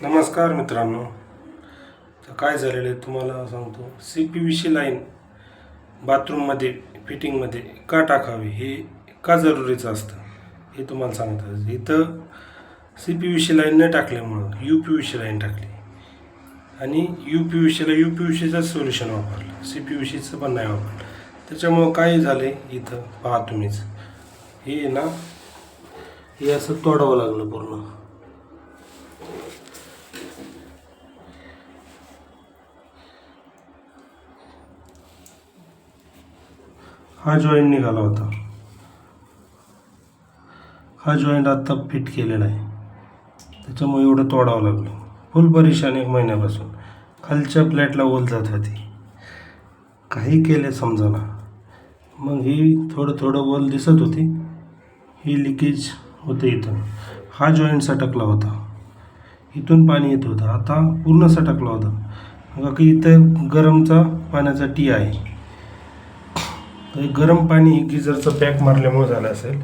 नमस्कार मित्रांनो. तर काय झालेलं आहे तुम्हाला सांगतो. CPVC लाईन बाथरूममध्ये फिटिंगमध्ये का टाकावी, हे का जरुरीचं असतं हे तुम्हाला सांगतात. इथं CPVC लाईन न टाकल्यामुळं UPVC लाईन टाकली आणि UPVCला UPVCचं सोल्युशन वापरलं, CPVCचं पण नाही वापरलं. त्याच्यामुळं काय झालं आहे इथं पहा तुम्हीच. हे ना, हे असं तोडावं लागलं पूर्ण. हा जॉईंट निघाला होता, हा जॉईंट आत्ता फिट केलेला आहे. त्याच्यामुळे एवढं तोडावं लागलं. फुल परेशान 1 महिन्यापासून. खालच्या प्लेटला ओल जात होती, काही केले समजाना. मग ही थोडं थोडं ओल दिसत होती, ही लिकेज होते इथून. हा जॉईंट सटकला होता, इथून पाणी येत होतं, आता पूर्ण सटकला होता. बघा की इथं गरमचा पाण्याचा टी आहे. हे गरम पाणी गिझरचं पॅक मारल्यामुळे झालं असेल.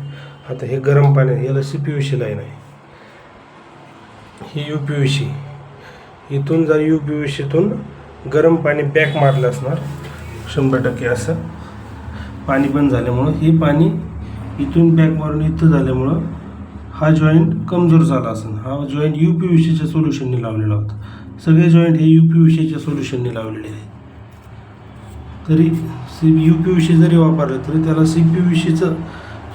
आता हे गरम पाणी, याला CPVC लाईन आहे, ही UPVC. इथून जर UPVCतून गरम पाणी पॅक मारलं असणार 100%. असं पाणी बंद झाल्यामुळं, हे पाणी इथून पॅक मारून इथं झाल्यामुळं हा जॉईंट कमजोर झाला असेल. हा जॉईंट UPVCच्या सोल्युशनने लावलेला होता. सगळे जॉईंट हे UPVCच्या सोल्युशनने लावलेले आहे. तरी UPVC जरी वापरलं तरी त्याला CPVCचं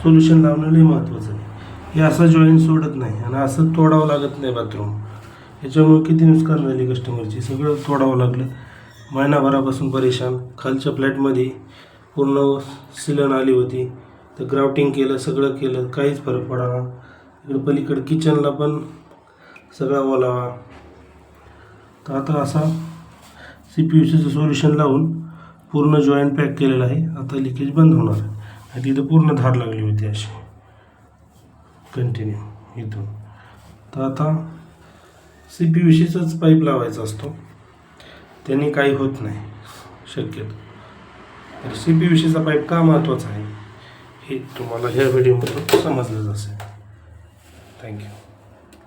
सोल्युशन लावणं लई महत्त्वाचं आहे. हे असं जॉईंट सोडत नाही आणि असं तोडावं लागत नाही बाथरूम. याच्यामुळे किती नुकसान झाली कस्टमरची, सगळं तोडावं लागलं. महिनाभरापासून परेशान. खालच्या फ्लॅटमध्ये पूर्ण सिलन आली होती, तर ग्राउटिंग केलं, सगळं केलं, काहीच फरक पडला. इकडं पलीकडं किचनला पण सगळा ओलावा. तर आता असा CPVCचं सोल्युशन लावून पूर्ण जॉईंट पॅक केलेला आहे. आता लिकेज बंद होणार आणि तिथं पूर्ण धार लागली होती अशी कंटिन्यू इथून. तर आता CPVCचाच पाईप लावायचा असतो, त्याने काही होत नाही शक्यतो. तर CPVCचा पाईप का महत्त्वाचा आहे हे तुम्हाला ह्या व्हिडिओमधून समजलंच असेल. थँक्यू.